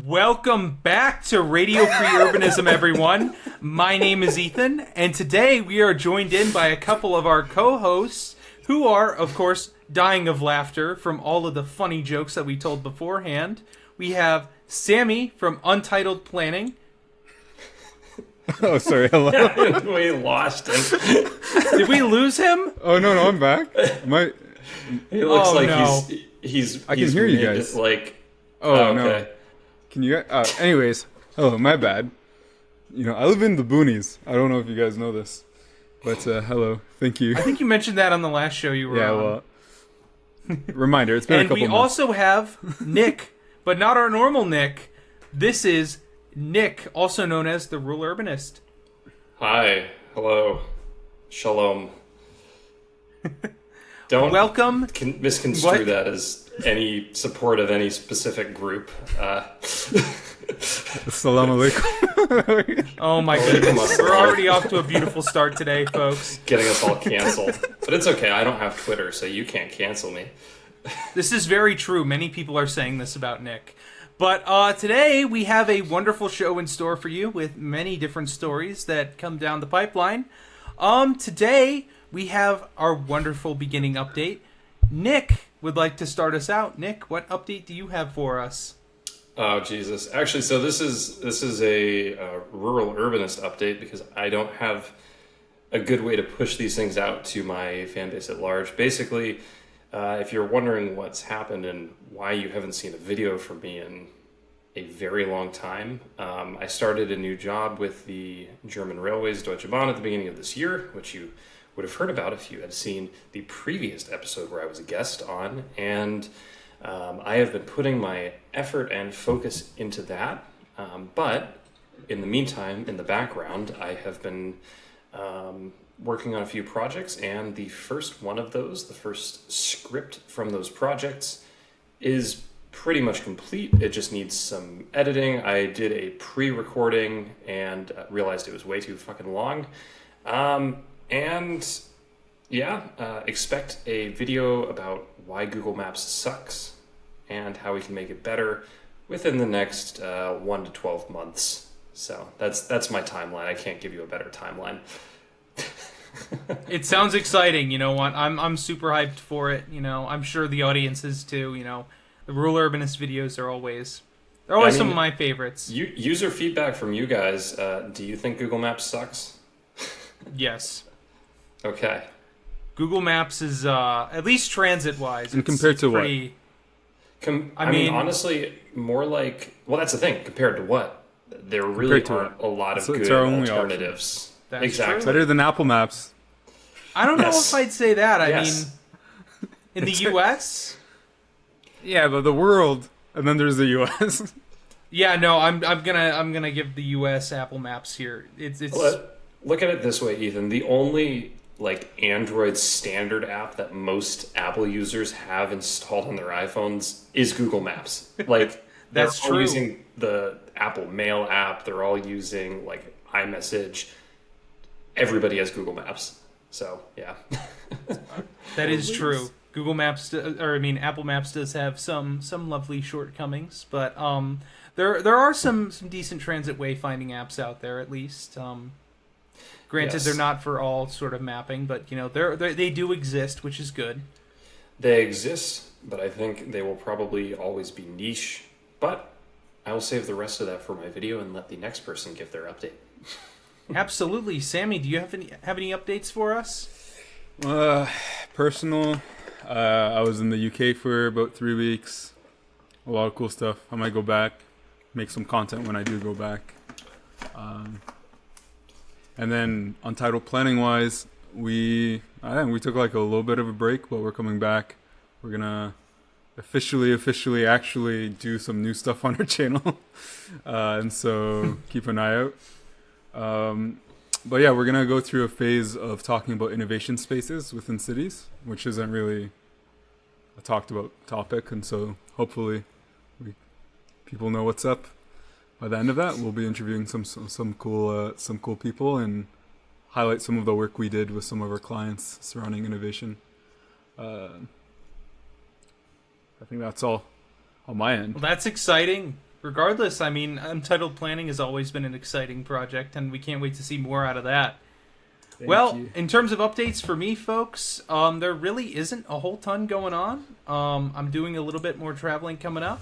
Welcome back to Radio Free Urbanism, everyone. My name is Ethan, and today we are joined in by a couple of our co-hosts who are, of course, dying of laughter from all of the funny jokes that we told beforehand. We have Sami from Untitled Planning. Oh, sorry, hello. We lost him. Did we lose him? Oh, no, I'm back. He looks like no. he's I can hear you guys. Like, Oh, okay. no. Can you... anyways, hello, my bad. You know, I live in the boonies. I don't know if you guys know this. But, hello, thank you. I think you mentioned that on the last show you were Yeah, on. well... Reminder, it's been a And couple we months. also have Nick, but not our normal Nick. This is Nick, also known as the Rural Urbanist. Hi, hello, shalom. Don't Welcome. misconstrue What? that as any support of any specific group. Assalamu alaikum. Oh my goodness. We're already off to a beautiful start today, folks. Getting us all canceled. But it's okay, I don't have Twitter, so you can't cancel me. This is very true. Many people are saying this about Nick. But today we have a wonderful show in store for you with many different stories that come down the pipeline. Today we have our wonderful beginning update. Nick would like to start us out. Nick, what update do you have for us? Oh Jesus! Actually, so this is a rural urbanist update because I don't have a good way to push these things out to my fan base at large. Basically, if you're wondering what's happened and why you haven't seen a video from me in a very long time, I started a new job with the German Railways Deutsche Bahn at the beginning of this year, which you would have heard about if you had seen the previous episode where I was a guest on, and I have been putting my effort and focus into that, but in the meantime, in the background, I have been working on a few projects, and the first one of those, the first script from those projects, is pretty much complete. It just needs some editing. I did a pre-recording and realized it was way too fucking long. And yeah, expect a video about why Google Maps sucks and how we can make it better within the next 1 to 12 months. So that's my timeline. I can't give you a better timeline. It sounds exciting. You know what? I'm super hyped for it. You know, I'm sure the audience is too. You know, the Rural Urbanist videos are always some of my favorites. User feedback from you guys. Do you think Google Maps sucks? Yes. Okay. Google Maps is, at least transit-wise, And compared to what? I mean, honestly, more like... Well, that's the thing. Compared to what? There really aren't a lot of good alternatives. That's exactly. true. Better than Apple Maps. I don't know Yes. if I'd say that. I Yes. mean, in the U.S.? Yeah, but the world, and then there's the U.S. Yeah, no, I'm gonna give the U.S. Apple Maps here. It's Look at it this way, Ethan. The only Android standard app that most Apple users have installed on their iPhones is Google Maps. That's they're all true. using the Apple Mail app. They're all using iMessage. Everybody has Google Maps. So yeah. that is true. Google Maps, Apple Maps does have some lovely shortcomings, but there are some decent transit wayfinding apps out there at least. Granted, Yes. they're not for all sort of mapping, but you know they do exist, which is good. They exist, but I think they will probably always be niche. But I will save the rest of that for my video and let the next person give their update. Absolutely, Sami. Do you have any updates for us? Personal. I was in the UK for about 3 weeks. A lot of cool stuff. I might go back, make some content when I do go back. And then Untitled planning wise, we took a little bit of a break, but we're coming back. We're gonna officially actually do some new stuff on our channel, and so keep an eye out. But yeah, we're gonna go through a phase of talking about innovation spaces within cities, which isn't really a talked about topic, and so hopefully people know what's up. By the end of that, we'll be interviewing some cool people and highlight some of the work we did with some of our clients surrounding innovation. I think that's all on my end. Well, that's exciting. regardless, I mean, Untitled Planning has always been an exciting project, and we can't wait to see more out of that. Thank you. In terms of updates for me, folks, there really isn't a whole ton going on. I'm doing a little bit more traveling coming up.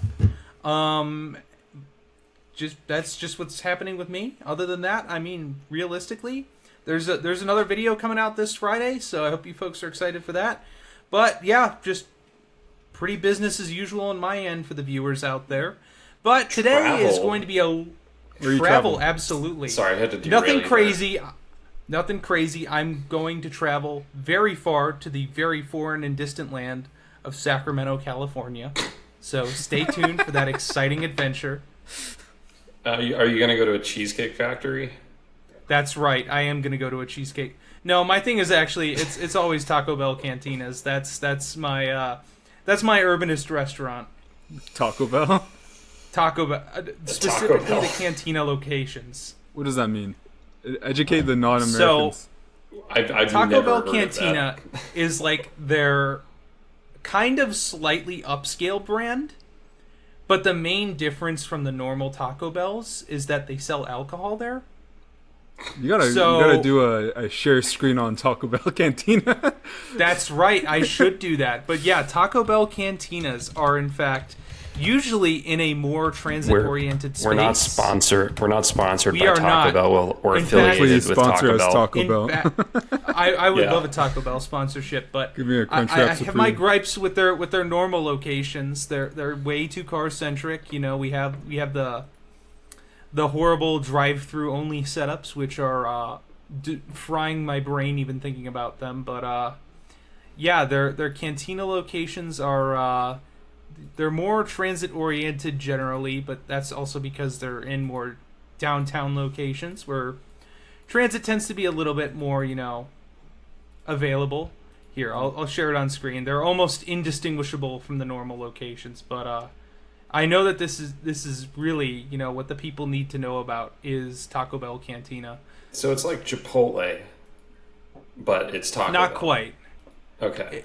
That's just what's happening with me. Other than that, I mean, realistically, there's another video coming out this Friday, so I hope you folks are excited for that. But yeah, just pretty business as usual on my end for the viewers out there. But today is going to be a travel, absolutely. Sorry, I had to derail Nothing you crazy. Nothing crazy. I'm going to travel very far to the very foreign and distant land of Sacramento, California. So stay tuned for that exciting adventure. Are you going to go to a cheesecake factory? That's right. I am going to go to a cheesecake. No, my thing is actually it's always Taco Bell cantinas. That's my Urbanist restaurant. Taco Bell? Taco Bell, specifically the cantina locations. What does that mean? Educate the non-Americans. So, I've Taco never Bell heard Cantina of that. is like their kind of slightly upscale brand, but the main difference from the normal Taco Bells is that they sell alcohol there. You gotta do a share screen on Taco Bell Cantina. That's right. I should do that. But yeah, Taco Bell cantinas are in fact usually in a more transit-oriented space. We're not sponsored by are Taco not. Bell or In affiliated fact, Please with sponsor Taco us, Bell. Taco Bell. I would Yeah. love a Taco Bell sponsorship, but Give me a Crunchwrap I have Supreme. my gripes with their normal locations. They're way too car centric. You know, we have the horrible drive-through only setups, which are frying my brain even thinking about them. But yeah, their cantina locations are they're more transit-oriented generally, but that's also because they're in more downtown locations where transit tends to be a little bit more, available. Here, I'll share it on screen. They're almost indistinguishable from the normal locations, but I know that this is really, what the people need to know about is Taco Bell Cantina. So it's like Chipotle, but it's Taco Bell. Not quite. Okay.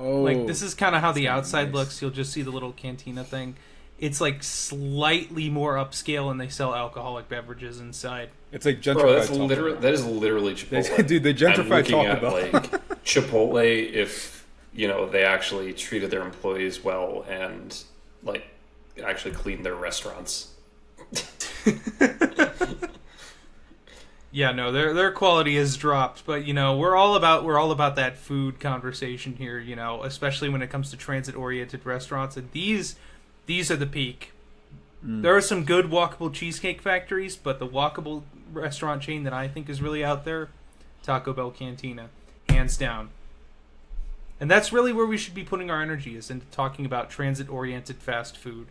Like, this is kind of how the outside nice. looks. You'll just see the little cantina thing. It's like slightly more upscale, and they sell alcoholic beverages inside. It's like gentrified Bro, Taco Bell. that is literally Chipotle. Dude, they I'm gentrified looking Taco at, Bell. like, Chipotle, if, they actually treated their employees well and, like, actually cleaned their restaurants. Yeah, no, their quality has dropped, but we're all about that food conversation here, especially when it comes to transit-oriented restaurants, and these are the peak. There are some good walkable cheesecake factories, but the walkable restaurant chain that I think is really out there, Taco Bell Cantina, hands down. And that's really where we should be putting our energy, is into talking about transit-oriented fast food.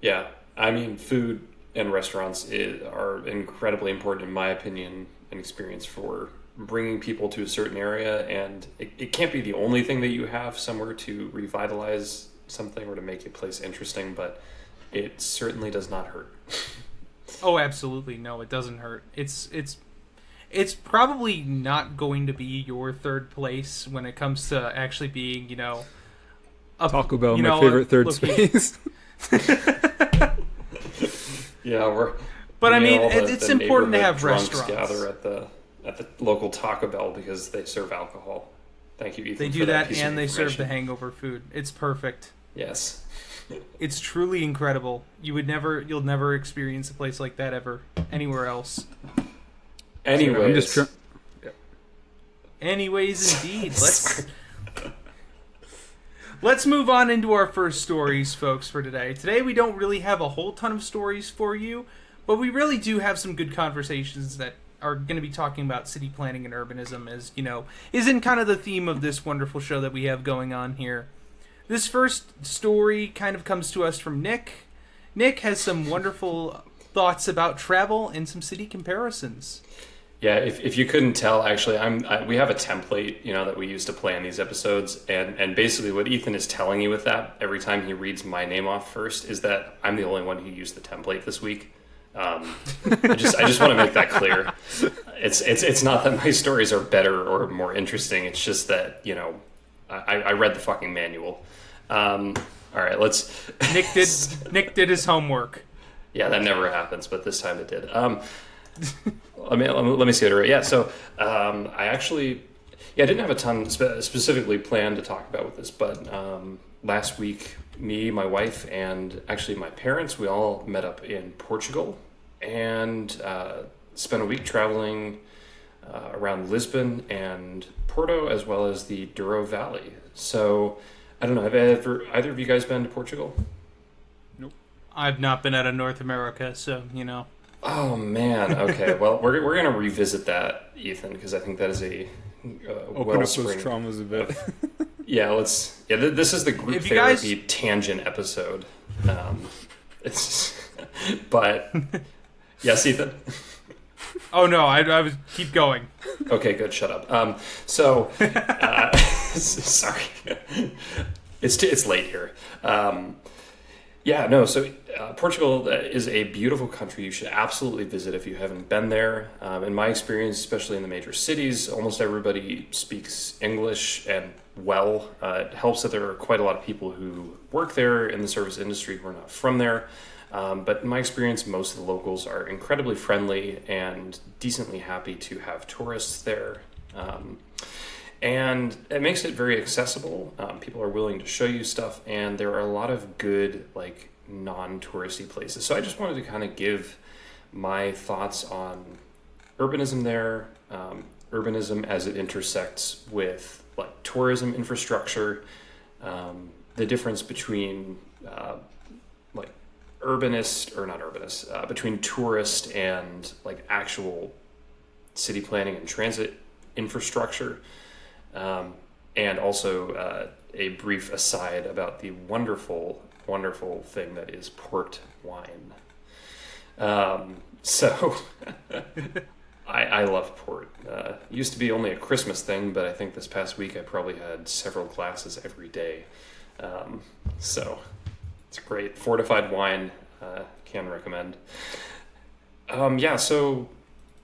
Yeah, I mean, food and restaurants are incredibly important, in my opinion and experience, for bringing people to a certain area, and it can't be the only thing that you have somewhere to revitalize something or to make a place interesting, but it certainly does not hurt. Oh, absolutely. No, it doesn't hurt. It's probably not going to be your third place when it comes to actually being, Taco Bell, my favorite third space. Yeah, But I mean, it's important to have drunks restaurants. gather at the local Taco Bell because they serve alcohol. Thank you, Ethan. They for do that, piece of and they serve the information. hangover food. It's perfect. Yes. It's truly incredible. You'll never experience a place like that ever anywhere else. Anyways, I'm just Anyways, indeed, let's move on into our first stories, folks, for today. Today we don't really have a whole ton of stories for you, but we really do have some good conversations that are going to be talking about city planning and urbanism, as is in kind of the theme of this wonderful show that we have going on here. This first story kind of comes to us from Nick. Nick has some wonderful thoughts about travel and some city comparisons. yeah, if you couldn't tell, actually, we have a template, that we use to plan these episodes, and basically what Ethan is telling you with that every time he reads my name off first is that I'm the only one who used the template this week. I just want to make that clear. It's not that my stories are better or more interesting. It's just that I read the fucking manual. All right, let's. Nick did his homework. Yeah, that never happens, but this time it did. Let me see it right. Yeah, so I actually, I didn't have a ton specifically planned to talk about with this, but last week, me, my wife, and actually my parents, we all met up in Portugal and spent a week traveling around Lisbon and Porto, as well as the Douro Valley. So, I don't know, have either of you guys been to Portugal? I've not been out of North America, so, Oh man. Okay. Well, we're gonna revisit that, Ethan, because I think that is a Open up those traumas a bit. Yeah. Let's. Yeah. This is the group If you therapy tangent episode. It's. But yes, Ethan. Oh no, I was keep going. Okay. Good. Shut up. Sorry. It's late here. Yeah, no, so Portugal is a beautiful country you should absolutely visit if you haven't been there. In my experience, especially in the major cities, almost everybody speaks English and well. It helps that there are quite a lot of people who work there in the service industry who are not from there. But in my experience, most of the locals are incredibly friendly and decently happy to have tourists there. And it makes it very accessible. People are willing to show you stuff, and there are a lot of good, like, non-touristy places. So I just wanted to kind of give my thoughts on urbanism there, urbanism as it intersects with, like, tourism infrastructure, the difference between, like, between tourist and, like, actual city planning and transit infrastructure. And also a brief aside about the wonderful, wonderful thing that is port wine. So I love port. Used to be only a Christmas thing, but I think this past week I probably had several glasses every day. So it's great. Fortified wine, can recommend. So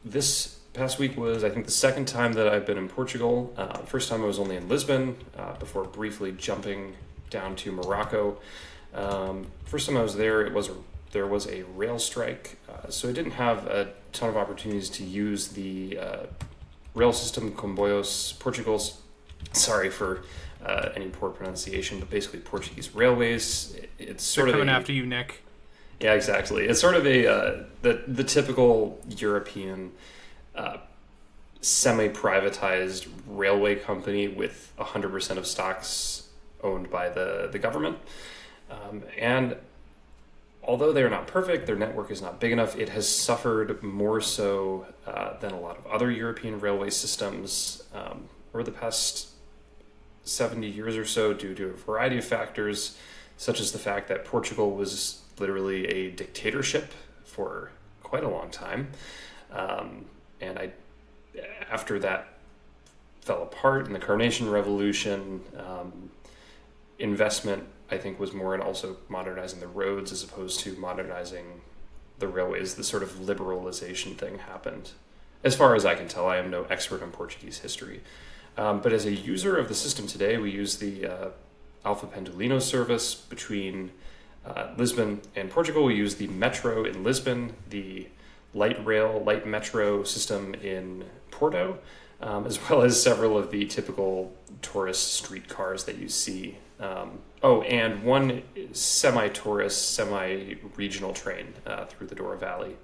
this past week was, I think, the second time that I've been in Portugal. First time I was only in Lisbon, before briefly jumping down to Morocco. First time I was there, there was a rail strike, so I didn't have a ton of opportunities to use the rail system, Comboios Portugal's. Sorry for any poor pronunciation, but basically Portuguese railways. It's sort They're of coming after you, Nick. Yeah, exactly. It's sort of the typical European semi-privatized railway company with 100% of stocks owned by the government. And although they're not perfect, their network is not big enough, it has suffered more so than a lot of other European railway systems over the past 70 years or so, due to a variety of factors, such as the fact that Portugal was literally a dictatorship for quite a long time. And after that fell apart in the Carnation Revolution, investment, I think, was more in also modernizing the roads as opposed to modernizing the railways. The sort of liberalization thing happened. As far as I can tell, I am no expert on Portuguese history. But as a user of the system today, we use the Alfa Pendolino service between Lisbon and Portugal. We use the metro in Lisbon, the light metro system in Porto, as well as several of the typical tourist streetcars that you see. And one semi-tourist, semi-regional train through the Douro Valley.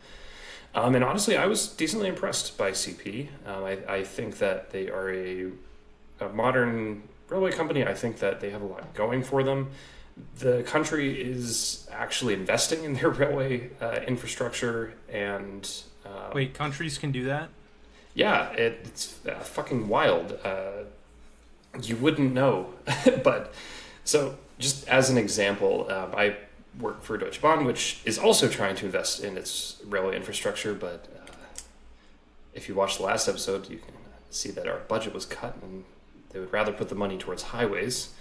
And honestly, I was decently impressed by CP. I think that they are a modern railway company. I think that they have a lot going for them. The country is actually investing in their railway infrastructure, and Wait, countries can do that? Yeah, it's fucking wild. You wouldn't know, but so just as an example, I work for Deutsche Bahn, which is also trying to invest in its railway infrastructure. But if you watch the last episode, you can see that our budget was cut, and they would rather put the money towards highways.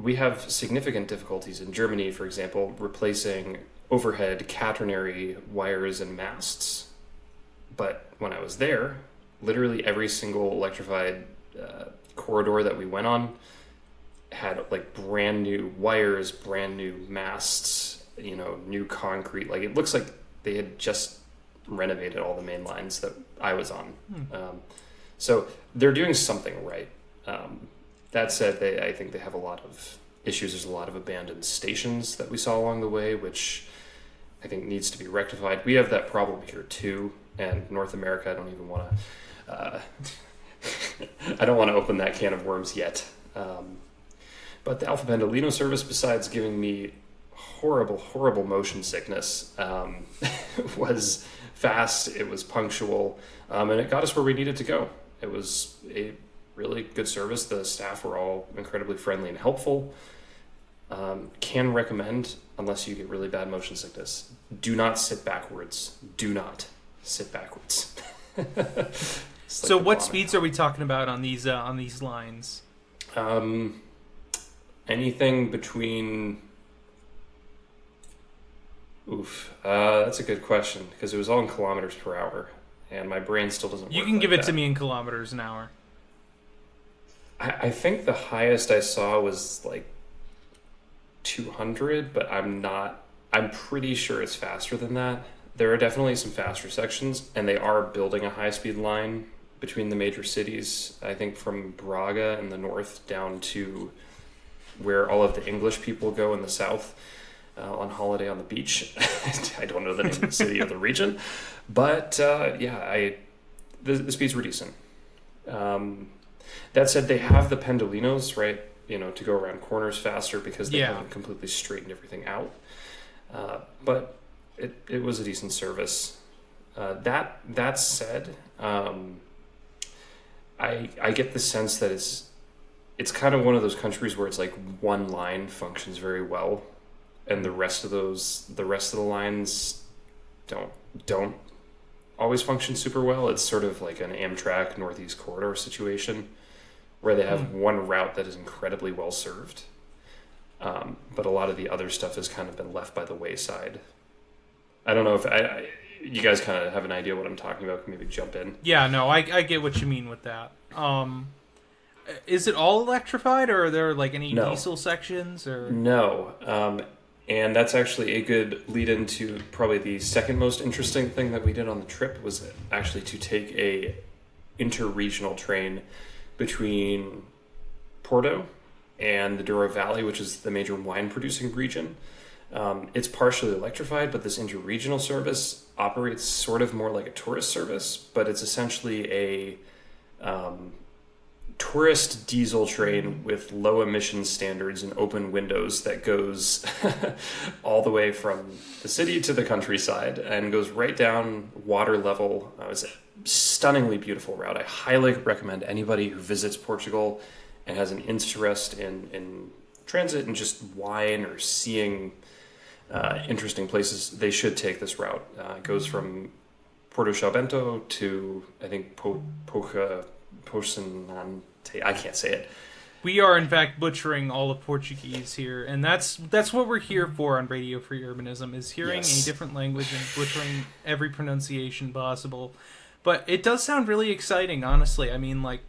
We have significant difficulties in Germany, for example, replacing overhead catenary wires and masts. But when I was there, literally every single electrified corridor that we went on had like brand new wires, brand new masts. new concrete. Like, it looks like they had just renovated all the main lines that I was on. So they're doing something right. That said, I think they have a lot of issues. There's a lot of abandoned stations that we saw along the way, which I think needs to be rectified. We have that problem here too, and North America, I don't even want to I don't want to open that can of worms yet. But the Alpha Pendolino service, besides giving me horrible motion sickness, was fast, it was punctual, and it got us where we needed to go. It was a really good service. The staff were all incredibly friendly and helpful. Can recommend, unless you get really bad motion sickness, do not sit backwards. Do not sit backwards. So what speeds are we talking about on these lines? Anything between... that's a good question, because it was all in kilometers per hour, and my brain still doesn't work. You can give it to me in kilometers an hour. I think the highest I saw was like 200, but I'm pretty sure it's faster than that. There are definitely some faster sections, and they are building a high-speed line between the major cities. I think from Braga in the north down to where all of the English people go in the south on holiday on the beach. I don't know the name of the city or the region, but the speeds were decent. That said, they have the pendolinos, right? To go around corners faster because they haven't completely straightened everything out. But it was a decent service. That said, I get the sense that it's kind of one of those countries where it's like one line functions very well, and the rest of the lines don't always function super well. It's sort of like an Amtrak Northeast Corridor situation where they have one route that is incredibly well served, but a lot of the other stuff has kind of been left by the wayside. I don't know if you guys kind of have an idea what I'm talking about. Can maybe jump in. Yeah, no, I get what you mean with that. Is it all electrified, or are there like any diesel sections? Or no? And that's actually a good lead into probably the second most interesting thing that we did on the trip, was actually to take a interregional train between Porto and the Douro Valley, which is the major wine producing region. It's partially electrified, but this interregional service operates sort of more like a tourist service, but it's essentially a tourist diesel train with low emission standards and open windows that goes all the way from the city to the countryside and goes right down water level. It's a stunningly beautiful route. I highly recommend anybody who visits Portugal and has an interest in transit and just wine or seeing interesting places, they should take this route. It goes from Porto Salbento to, I think, Pocinante. I can't say it. We are, in fact, butchering all of Portuguese here, and that's what we're here for on Radio Free Urbanism, is hearing a different language and butchering every pronunciation possible. But it does sound really exciting, honestly. I mean, like,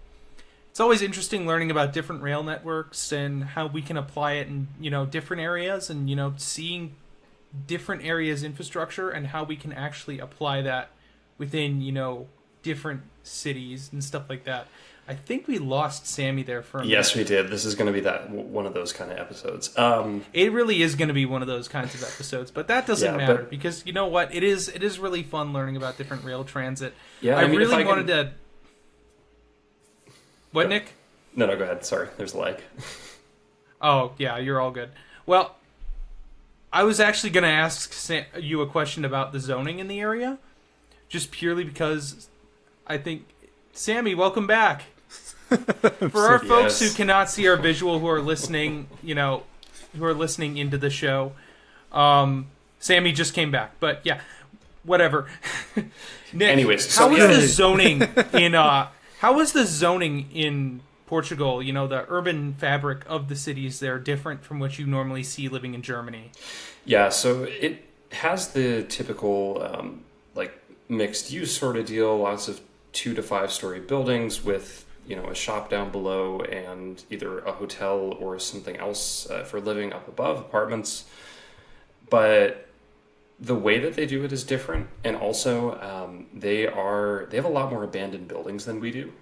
it's always interesting learning about different rail networks and how we can apply it in, different areas, and, seeing different areas' infrastructure and how we can actually apply that within, different cities and stuff like that. I think we lost Sami there for a minute. Yes, we did. This is going to be one of those kind of episodes. It really is going to be one of those kinds of episodes, but that doesn't matter because you know what? It is really fun learning about different rail transit. Yeah, I really wanted to. What, Nick? No, go ahead. Sorry, there's a lag. Oh, yeah, you're all good. Well, I was actually going to ask you a question about the zoning in the area, just purely because I think... Sami, welcome back. For our folks who cannot see our visual, who are listening, who are listening into the show, Sami just came back. But yeah, whatever. Nick, anyways, how is the zoning in Portugal? The urban fabric of the cities there different from what you normally see living in Germany. Yeah, so it has the typical mixed use sort of deal. Lots of 2 to 5 story buildings with a shop down below and either a hotel or something else for living up above, apartments. but the way that they do it is different, and also they have a lot more abandoned buildings than we do.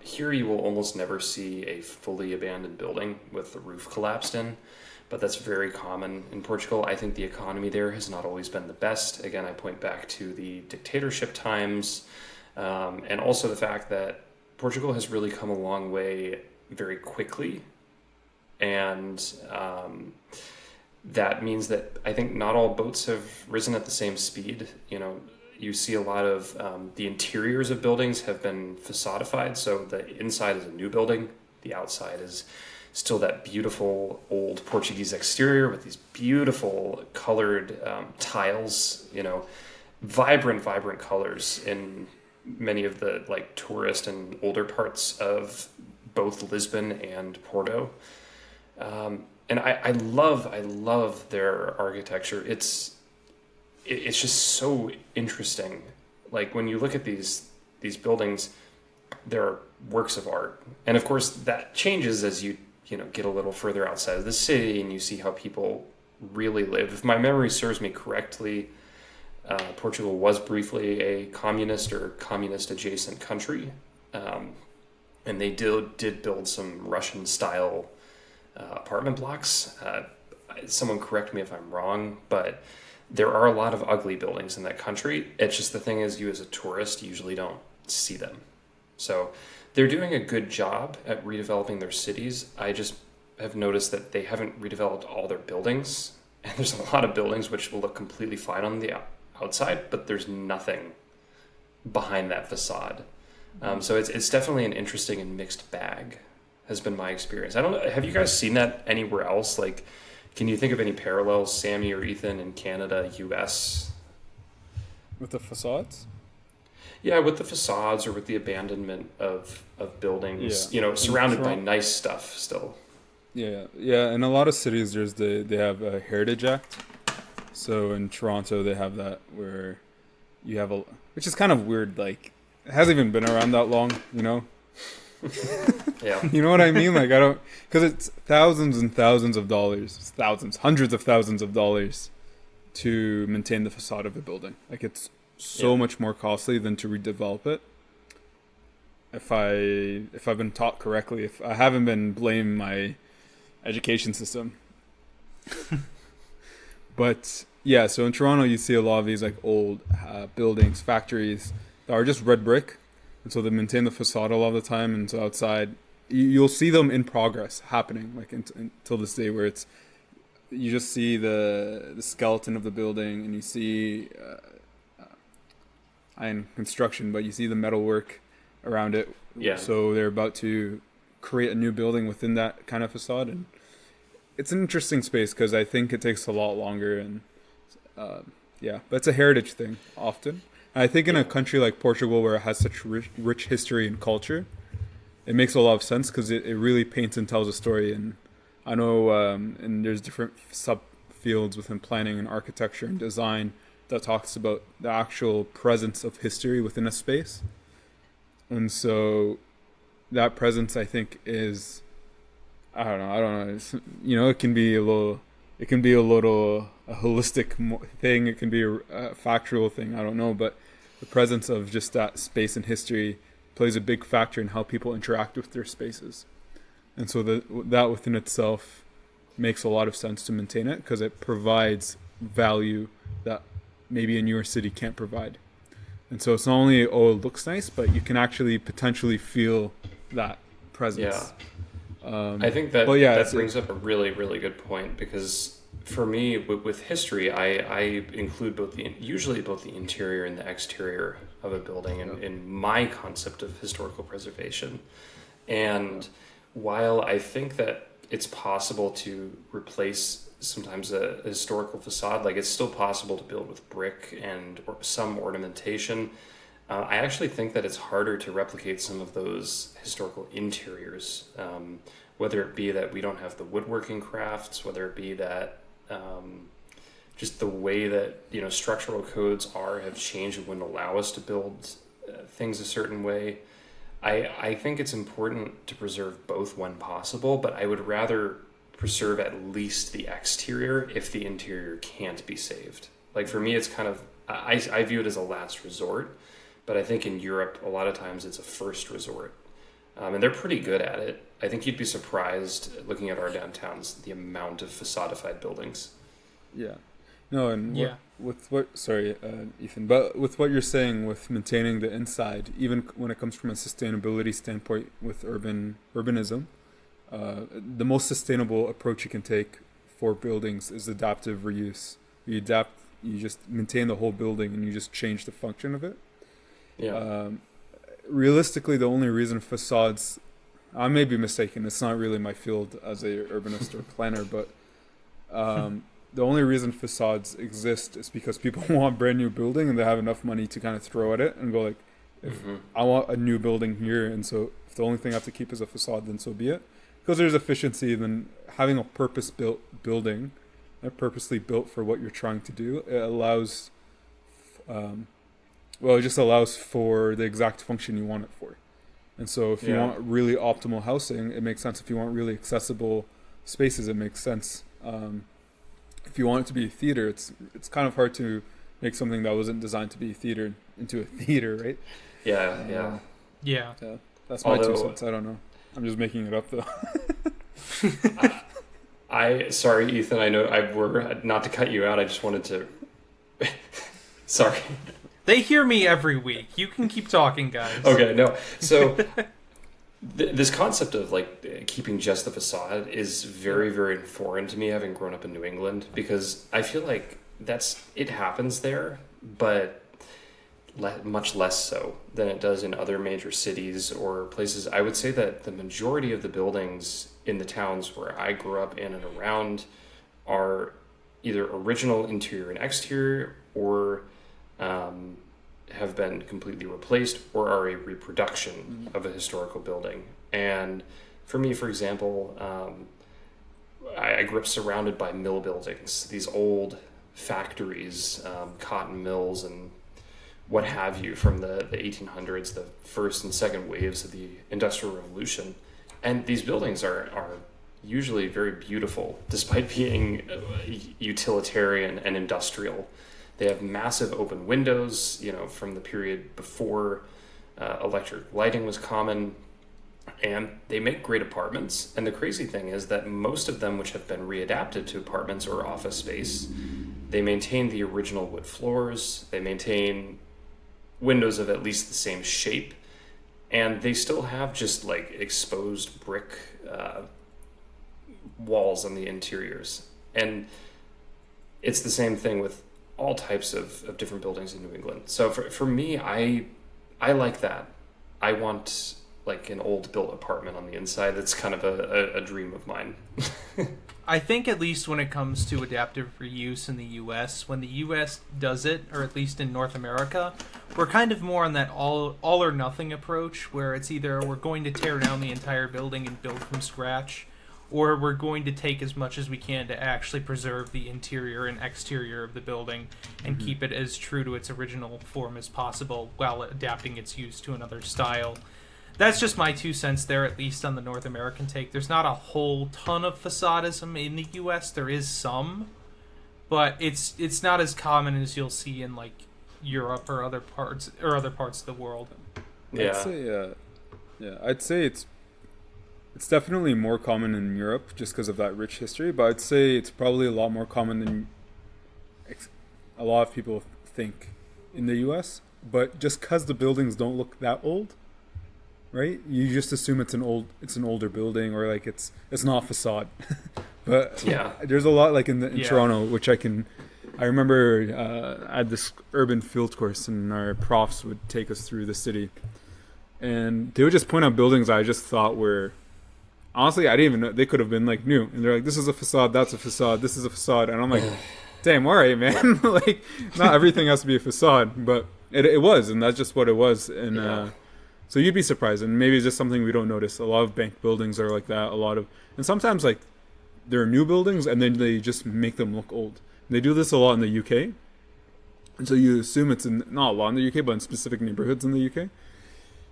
Here you will almost never see a fully abandoned building with the roof collapsed in, but that's very common in Portugal. I think the economy there has not always been the best. Again, I point back to the dictatorship times, and also the fact that Portugal has really come a long way very quickly, and that means that I think not all boats have risen at the same speed. You see a lot of the interiors of buildings have been facadified, so the inside is a new building, the outside is still that beautiful old Portuguese exterior with these beautiful colored tiles, vibrant colors in many of the like tourist and older parts of both Lisbon and Porto. And I love their architecture. It's just so interesting. Like when you look at these buildings, they're works of art. And of course that changes as you get a little further outside of the city and you see how people really live. If my memory serves me correctly, Portugal was briefly a communist or communist adjacent country. And they did build some Russian style apartment blocks. Someone correct me if I'm wrong, but there are a lot of ugly buildings in that country. It's just the thing is, you as a tourist usually don't see them. So they're doing a good job at redeveloping their cities. I just have noticed that they haven't redeveloped all their buildings. And there's a lot of buildings which will look completely fine on the outside, but there's nothing behind that facade. So it's definitely an interesting and mixed bag, has been my experience. I don't know, have you guys seen that anywhere else? Like, can you think of any parallels, Sammy or Ethan, in Canada, US? With the facades? Yeah, with the facades or with the abandonment of buildings, Yeah. Surrounded by nice stuff still. Yeah. In a lot of cities, they have a Heritage Act. So in Toronto, they have that where you have which is kind of weird. Like, it hasn't even been around that long, Yeah. You know what I mean? Like, because it's thousands and thousands of dollars, hundreds of thousands of dollars to maintain the facade of a building. Like, it's so much more costly than to redevelop it. If I've been taught correctly, if I haven't been blaming my education system. But yeah, so in Toronto you see a lot of these like old buildings, factories that are just red brick, and so they maintain the facade a lot of the time. And so outside you'll see them in progress happening, like until this day, where you just see the skeleton of the building, and you see iron construction, but you see the metalwork around it. Yeah. So they're about to create a new building within that kind of facade, and it's an interesting space because I think it takes a lot longer, and but it's a heritage thing often. And I think in a country like Portugal, where it has such rich history and culture, it makes a lot of sense because it really paints and tells a story. And I know, and there's different subfields within planning and architecture and design that talks about the actual presence of history within a space. And so that presence, I think, is, I don't know. It's, it can be a holistic thing. It can be a factual thing. I don't know, but the presence of just that space and history plays a big factor in how people interact with their spaces. And so that within itself makes a lot of sense to maintain it, because it provides value that maybe in your city can't provide. And so it's not only, it looks nice, but you can actually potentially feel that presence. Yeah. I think that brings up a really, really good point, because for me, with history, I include usually both the interior and the exterior of a building in my concept of historical preservation. And while I think that it's possible to replace sometimes a historical facade, like it's still possible to build with brick and some ornamentation, I actually think that it's harder to replicate some of those historical interiors, whether it be that we don't have the woodworking crafts, whether it be that just the way that structural codes have changed and wouldn't allow us to build things a certain way. I think it's important to preserve both when possible, but I would rather preserve at least the exterior if the interior can't be saved. Like for me, it's kind of, I view it as a last resort, but I think in Europe, a lot of times it's a first resort. And they're pretty good at it. I think you'd be surprised looking at our downtowns, the amount of facadified buildings. Yeah. No, and Yeah. sorry, Ethan, but with what you're saying with maintaining the inside, even when it comes from a sustainability standpoint with urbanism, the most sustainable approach you can take for buildings is adaptive reuse. You just maintain the whole building and you just change the function of it. Yeah. Realistically, the only reason facades, I may be mistaken, it's not really my field as a urbanist or planner, but the only reason facades exist is because people want a brand new building and they have enough money to kind of throw at it and go like, if I want a new building here, and so if the only thing I have to keep is a facade, then so be it. Because there's efficiency, then having a purpose-built building, purposely built for what you're trying to do, it allows, it just allows for the exact function you want it for. And so if you want really optimal housing, it makes sense. If you want really accessible spaces, it makes sense. If you want it to be a theater, it's kind of hard to make something that wasn't designed to be a theater into a theater, right? Yeah. That's my 2 cents. I don't know. I'm just making it up though. Sorry, Ethan. I know we're not to cut you out. I just wanted to. Sorry. They hear me every week. You can keep talking, guys. Okay, no. So this concept of like keeping just the facade is very, very foreign to me, having grown up in New England, because I feel like it happens there, but much less so than it does in other major cities or places. I would say that the majority of the buildings in the towns where I grew up in and around are either original interior and exterior, or have been completely replaced, or are a reproduction of a historical building. And for me, for example, I grew up surrounded by mill buildings, these old factories, cotton mills and what have you, from the 1800s, the first and second waves of the Industrial Revolution. And these buildings are usually very beautiful, despite being utilitarian and industrial. They have massive open windows, from the period before electric lighting was common, and they make great apartments. And the crazy thing is that most of them, which have been readapted to apartments or office space, they maintain the original wood floors, they maintain windows of at least the same shape, and they still have just like exposed brick walls on the interiors. And it's the same thing with all types of different buildings in New England. So for me, I like that. I want like an old built apartment on the inside. That's kind of a dream of mine. I think at least when it comes to adaptive reuse in the U.S., when the U.S. does it, or at least in North America, we're kind of more on that all or nothing approach, where it's either we're going to tear down the entire building and build from scratch, or we're going to take as much as we can to actually preserve the interior and exterior of the building and keep it as true to its original form as possible while adapting its use to another style. That's just my 2 cents there, at least on the North American take. There's not a whole ton of facadism in the U.S. There is some, but it's not as common as you'll see in like Europe or other parts of the world. I'd say it's definitely more common in Europe just because of that rich history, but I'd say it's probably a lot more common than a lot of people think in the U.S. But just because the buildings don't look that old, right? You just assume it's an older building, or like it's not a facade. But there's a lot like in Toronto, which I remember I had this urban field course, and our profs would take us through the city, and they would just point out buildings I just thought were, honestly, I didn't even know, they could have been like new, and they're like, this is a facade, that's a facade, this is a facade, and I'm like, damn, all right, man. Like, not everything has to be a facade, but it was, and that's just what it was. And so you'd be surprised, and maybe it's just something we don't notice. A lot of bank buildings are like that. And sometimes like there are new buildings, and then they just make them look old. And they do this a lot in the UK, and so you assume it's not a lot in the UK, but in specific neighborhoods in the UK,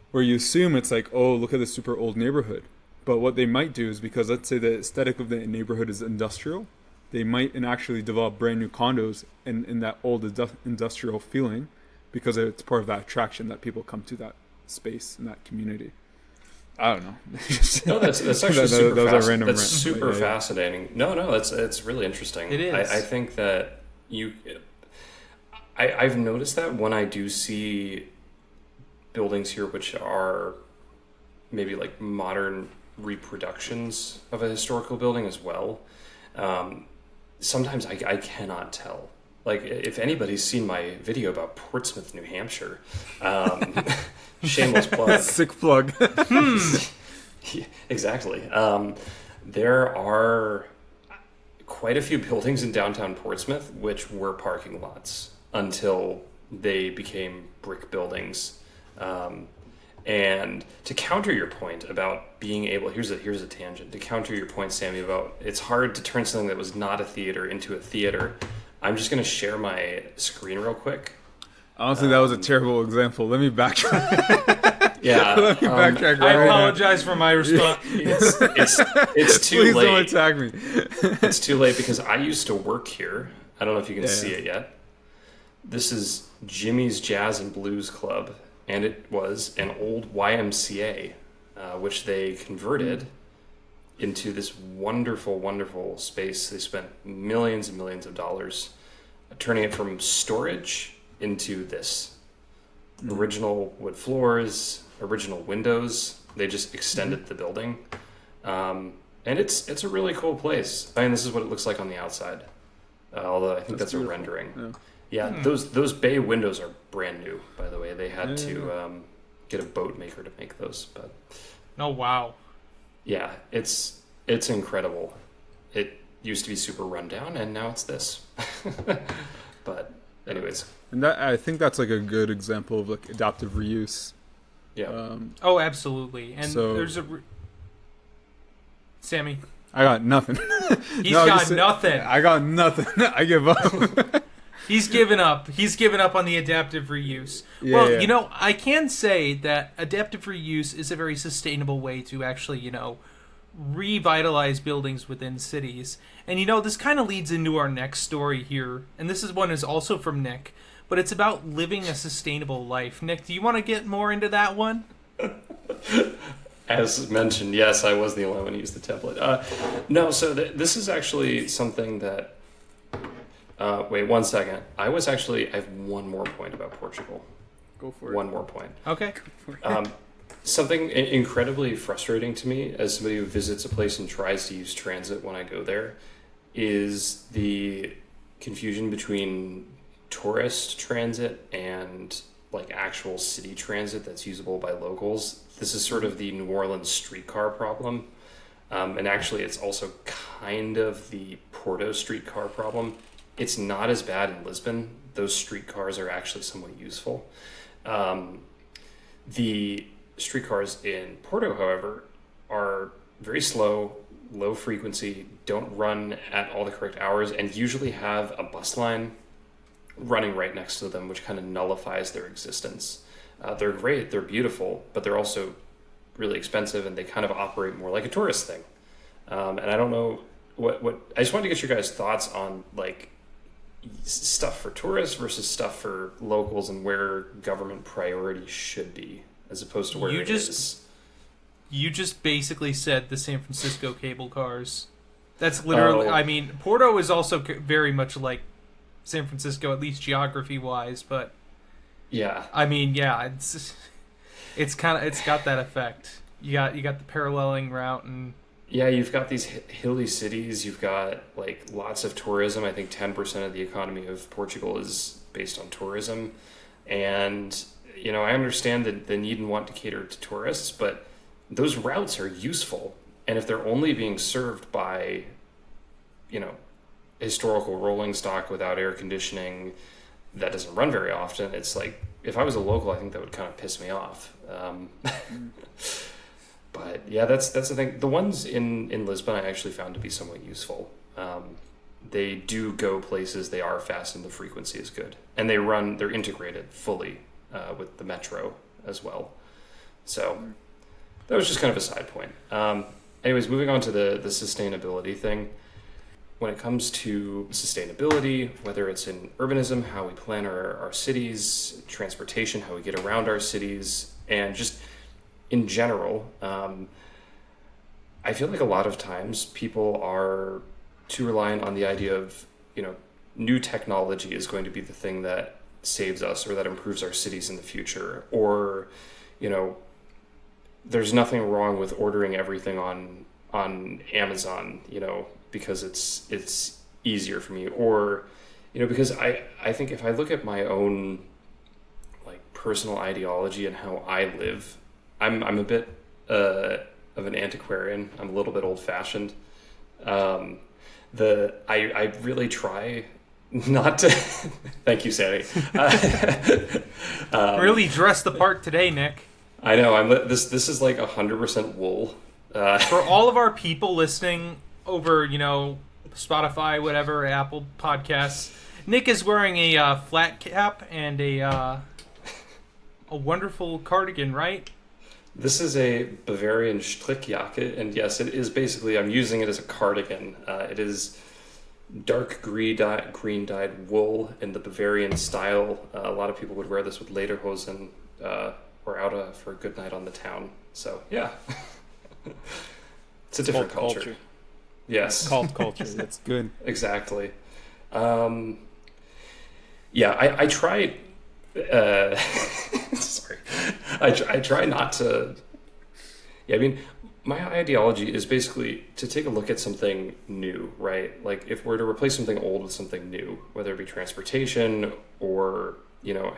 where you assume it's like, oh, look at this super old neighborhood. But what they might do is, because let's say the aesthetic of the neighborhood is industrial, they might actually develop brand new condos in that old industrial feeling, because it's part of that attraction that people come to that space and that community. I don't know. No, that's actually that's super fascinating. No, it's really interesting. It is. I think that I've noticed that when I do see buildings here which are maybe like modern reproductions of a historical building as well, sometimes I cannot tell. Like, if anybody's seen my video about Portsmouth, New Hampshire, shameless plug. Sick plug. Yeah, exactly. There are quite a few buildings in downtown Portsmouth which were parking lots until they became brick buildings. And to counter your point about being able, here's a tangent. To counter your point, Sammy, about it's hard to turn something that was not a theater into a theater. I'm just going to share my screen real quick. Honestly, that was a terrible example. Let me backtrack. Yeah. Let me backtrack right I apologize for my response. It's too Please late. don't attack me. It's too late because I used to work here. I don't know if you can see it yet. This is Jimmy's Jazz and Blues Club, and it was an old YMCA, which they converted into this wonderful, wonderful space. They spent millions and millions of dollars turning it from storage into this. Original wood floors, original windows. They just extended the building. And it's a really cool place. I mean, this is what it looks like on the outside. Although I think that's a rendering. Yeah, those bay windows are brand new, by the way. They had to get a boat maker to make those. But Oh, wow. yeah, it's incredible. It used to be super rundown, and now it's this. But anyways. And that, I think that's like a good example of like adaptive reuse. Yeah. Oh, absolutely. And So- there's Sammy. I got nothing. He's got nothing. I got nothing. I give up. He's given up. He's given up on the adaptive reuse. Yeah, Well, yeah. I can say that adaptive reuse is a very sustainable way to actually, revitalize buildings within cities. And, this kind of leads into our next story here. And this is also from Nick, but it's about living a sustainable life. Nick, do you want to get more into that one? As mentioned, yes, I was the only one who used the template. No, so this is actually something that... wait 1 second. I have one more point about Portugal. Go for it. One more point. Okay. Something incredibly frustrating to me as somebody who visits a place and tries to use transit when I go there is the confusion between tourist transit and like actual city transit that's usable by locals. This is sort of the New Orleans streetcar problem. And actually it's also kind of the Porto streetcar problem. It's not as bad in Lisbon. Those streetcars are actually somewhat useful. The streetcars in Porto, however, are very slow, low frequency, don't run at all the correct hours, and usually have a bus line running right next to them, which kind of nullifies their existence. They're great, they're beautiful, but they're also really expensive, and they kind of operate more like a tourist thing. And I don't know what I just wanted to get your guys' thoughts on like stuff for tourists versus stuff for locals and where government priority should be as opposed to where it is. You just basically said the San Francisco cable cars. That's literally, Porto is also very much like San Francisco, at least geography-wise, but yeah. It's got that effect. You got the paralleling route and yeah, you've got these hilly cities. You've got like lots of tourism. I think 10% of the economy of Portugal is based on tourism. And, I understand the need and want to cater to tourists, but those routes are useful. And if they're only being served by, historical rolling stock without air conditioning that doesn't run very often, it's like, if I was a local, I think that would kind of piss me off. But yeah, that's the thing. The ones in Lisbon I actually found to be somewhat useful. They do go places, they are fast, and the frequency is good. And they're integrated fully with the metro as well. So that was just kind of a side point. anyways, moving on to the sustainability thing. When it comes to sustainability, whether it's in urbanism, how we plan our cities, transportation, how we get around our cities, and just in general, I feel like a lot of times people are too reliant on the idea of, new technology is going to be the thing that saves us or that improves our cities in the future. Or, there's nothing wrong with ordering everything on Amazon, because it's easier for me. Or, because I think if I look at my own like personal ideology and how I live, I'm a bit of an antiquarian. I'm a little bit old fashioned. I really try not to. Thank you, Sami. Really dressed the part today, Nick. I know. This is like 100% wool. For all of our people listening over, Spotify, whatever, Apple Podcasts, Nick is wearing a flat cap and a wonderful cardigan, right? This is a Bavarian Strickjacke, and yes, it is basically, I'm using it as a cardigan. It is dark green dyed wool in the Bavarian style. A lot of people would wear this with lederhosen or out for a good night on the town. So, yeah. It's a different culture. Yes. Cult culture. That's good. Exactly. Yeah, I try. Sorry, I try not to. Yeah, I mean, my ideology is basically to take a look at something new, right? Like if we're to replace something old with something new, whether it be transportation or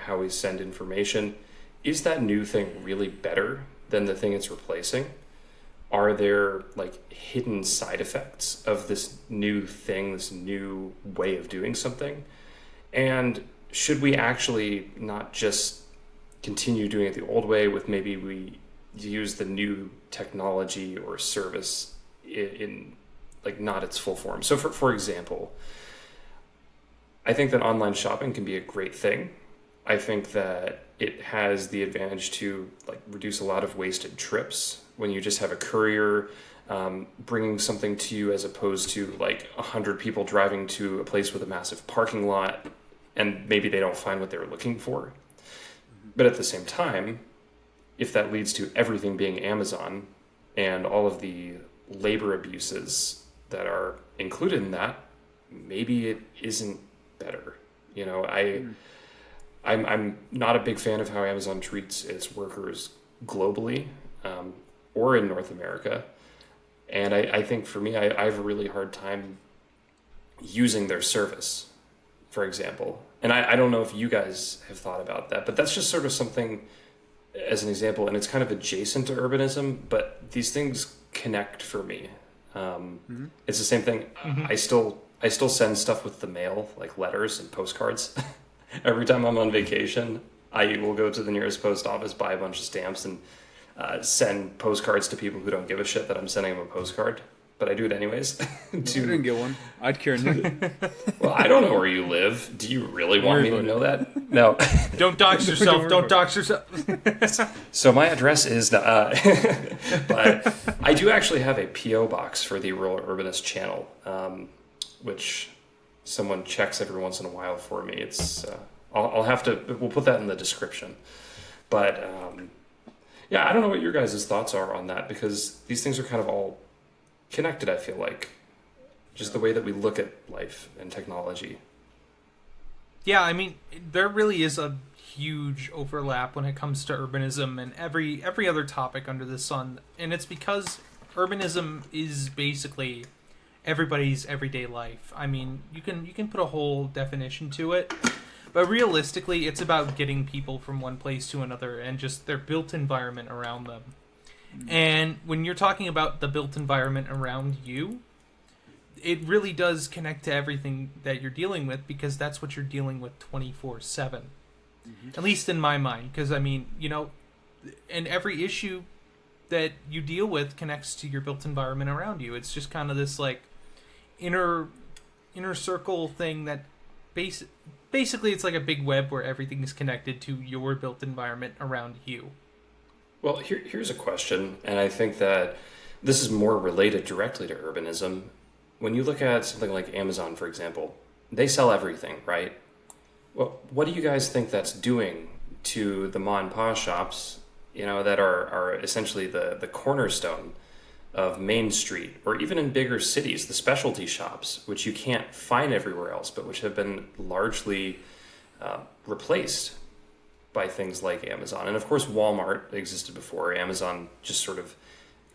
how we send information, is that new thing really better than the thing it's replacing? Are there like hidden side effects of this new thing, this new way of doing something? And should we actually not just continue doing it the old way with maybe we use the new technology or service in like not its full form? So for example, I think that online shopping can be a great thing. I think that it has the advantage to like reduce a lot of wasted trips when you just have a courier bringing something to you as opposed to like 100 people driving to a place with a massive parking lot and maybe they don't find what they're looking for. But at the same time, if that leads to everything being Amazon and all of the labor abuses that are included in that, maybe it isn't better. I'm not a big fan of how Amazon treats its workers globally or in North America. And I think for me, I have a really hard time using their service, for example. And I don't know if you guys have thought about that, but that's just sort of something as an example. And it's kind of adjacent to urbanism, but these things connect for me. It's the same thing. Mm-hmm. I still send stuff with the mail, like letters and postcards. Every time I'm on vacation, I will go to the nearest post office, buy a bunch of stamps, and send postcards to people who don't give a shit that I'm sending them a postcard. But I do it anyways. I didn't get one. I'd care Nick. Well, I don't know where you live. Do you really want me to know that? No. Don't dox yourself. Don't dox yourself. So my address is... but I do actually have a P.O. box for the Rural Urbanist channel, which someone checks every once in a while for me. It's I'll have to... We'll put that in the description. But yeah, I don't know what your guys' thoughts are on that, because these things are kind of all connected, I feel like. Just the way that we look at life and technology. Yeah, I mean, there really is a huge overlap when it comes to urbanism and every other topic under the sun. And it's because urbanism is basically everybody's everyday life. I mean, you can put a whole definition to it, but realistically, it's about getting people from one place to another and just their built environment around them. And when you're talking about the built environment around you, it really does connect to everything that you're dealing with, because that's what you're dealing with 24/7. Mm-hmm. At least in my mind, because I mean, and every issue that you deal with connects to your built environment around you. It's just kind of this like inner circle thing that basically it's like a big web where everything is connected to your built environment around you. Well, here's a question, and I think that this is more related directly to urbanism. When you look at something like Amazon, for example, they sell everything, right? Well, what do you guys think that's doing to the ma and pa shops, that are essentially the cornerstone of Main Street, or even in bigger cities, the specialty shops, which you can't find everywhere else, but which have been largely replaced by things like Amazon. And of course, Walmart existed before. Amazon just sort of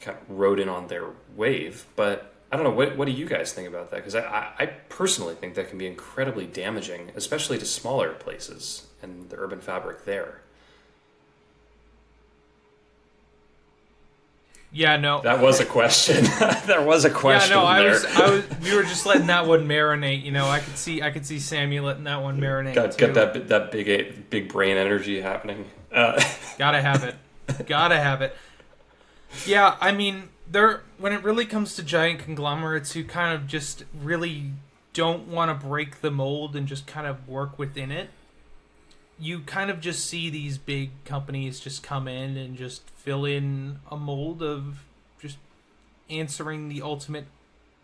kind of rode in on their wave. But I don't know, what do you guys think about that? Because I personally think that can be incredibly damaging, especially to smaller places and the urban fabric there. Yeah, no. That was a question. There was a question. Yeah, no, there. we were just letting that one marinate. I could see Sami letting that one marinate. Got that big brain energy happening. Gotta have it. Gotta have it. Yeah, I mean, when it really comes to giant conglomerates who kind of just really don't want to break the mold and just kind of work within it, you kind of just see these big companies just come in and just fill in a mold of just answering the ultimate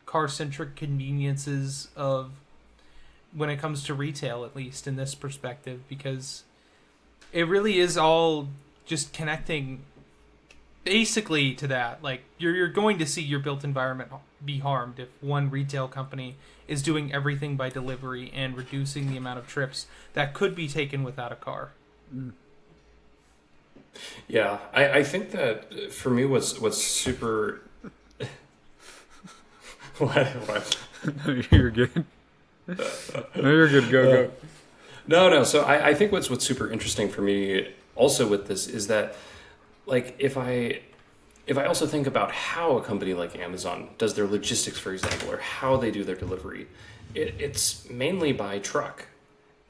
car-centric conveniences of when it comes to retail, at least in this perspective, because it really is all just connecting basically to that. Like, you're going to see your built environment be harmed if one retail company is doing everything by delivery and reducing the amount of trips that could be taken without a car. Yeah, I think that for me, what's super. What? You're good. No, you're good. Go. No. So I think what's super interesting for me also with this is that, like, if I also think about how a company like Amazon does their logistics, for example, or how they do their delivery, it's mainly by truck.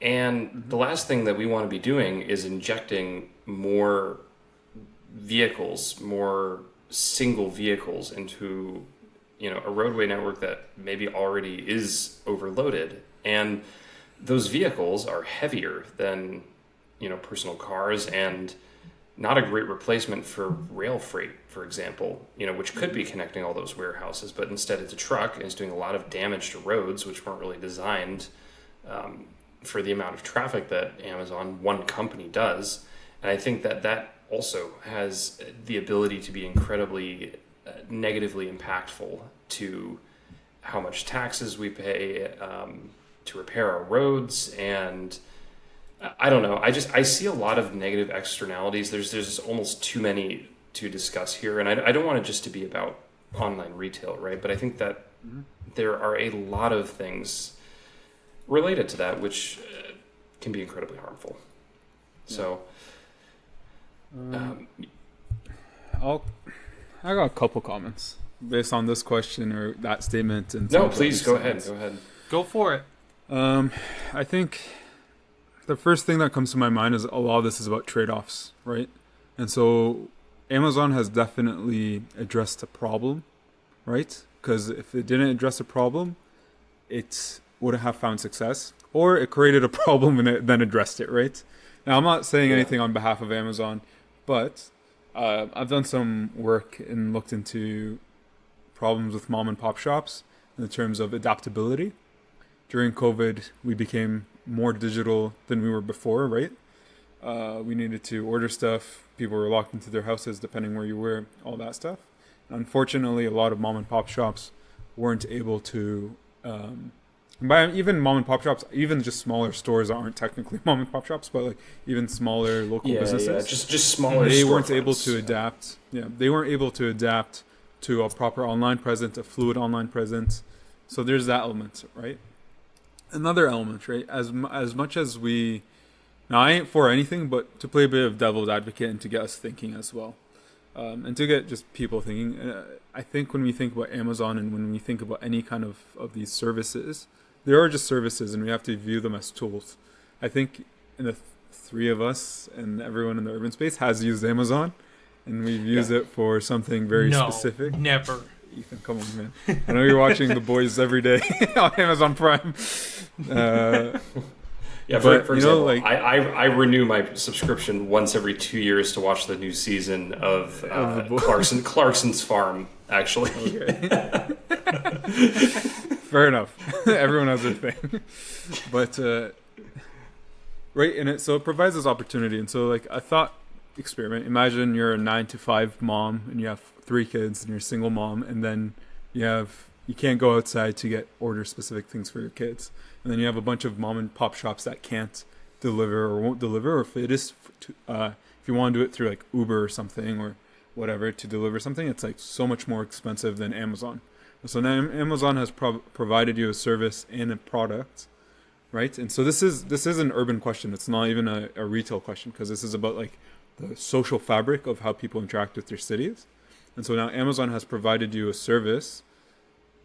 And the last thing that we want to be doing is injecting more vehicles, more single vehicles into, a roadway network that maybe already is overloaded. And those vehicles are heavier than, personal cars, and not a great replacement for rail freight, for example, which could be connecting all those warehouses, but instead it's a truck and it's doing a lot of damage to roads, which weren't really designed for the amount of traffic that Amazon, one company, does. And I think that also has the ability to be incredibly negatively impactful to how much taxes we pay to repair our roads. And I don't know. I see a lot of negative externalities. There's almost too many to discuss here, and I don't want it just to be about online retail, right? But I think that there are a lot of things related to that which can be incredibly harmful. Yeah. So, I got a couple comments based on this question or that statement. And no, please go ahead. Go for it. I think the first thing that comes to my mind is a lot of this is about trade-offs, right? And so Amazon has definitely addressed the problem, right? Because if it didn't address the problem, it wouldn't have found success, or it created a problem and it then addressed it, right? Now, I'm not saying anything on behalf of Amazon, but I've done some work and looked into problems with mom and pop shops in terms of adaptability. During COVID, we became more digital than we were before, right? We needed to order stuff. People were locked into their houses, depending where you were, all that stuff. Unfortunately, a lot of mom and pop shops weren't able to, even mom and pop shops, even just smaller stores that aren't technically mom and pop shops, but like even smaller local businesses. Yeah, just smaller. They weren't able to adapt. Yeah, they weren't able to adapt to a proper online presence, a fluid online presence. So there's that element, right? Another element, right? As much as we, now I ain't for anything, but to play a bit of devil's advocate and to get us thinking as well, and to get just people thinking. I think when we think about Amazon and when we think about any kind of these services, they are just services, and we have to view them as tools. I think in the three of us and everyone in the urban space has used Amazon, and we've used it for something very specific. Never. Ethan, come on, man. I know you're watching The Boys every day on Amazon Prime. Yeah, But, for you know, example, like I renew my subscription once every 2 years to watch the new season of Of the book. Clarkson's Farm. Actually, okay. Fair enough. Everyone has their thing. But right, and so it provides this opportunity. And so like a thought experiment. Imagine you're a 9 to 5 mom and you have 3 kids and you're a single mom, and then you can't go outside to order specific things for your kids. And then you have a bunch of mom and pop shops that can't deliver or won't deliver, or if it is, if you want to do it through like Uber or something or whatever to deliver something, it's like so much more expensive than Amazon. So now Amazon has provided you a service and a product, right? And so this is an urban question. It's not even a retail question, because this is about like the social fabric of how people interact with their cities. And so now Amazon has provided you a service.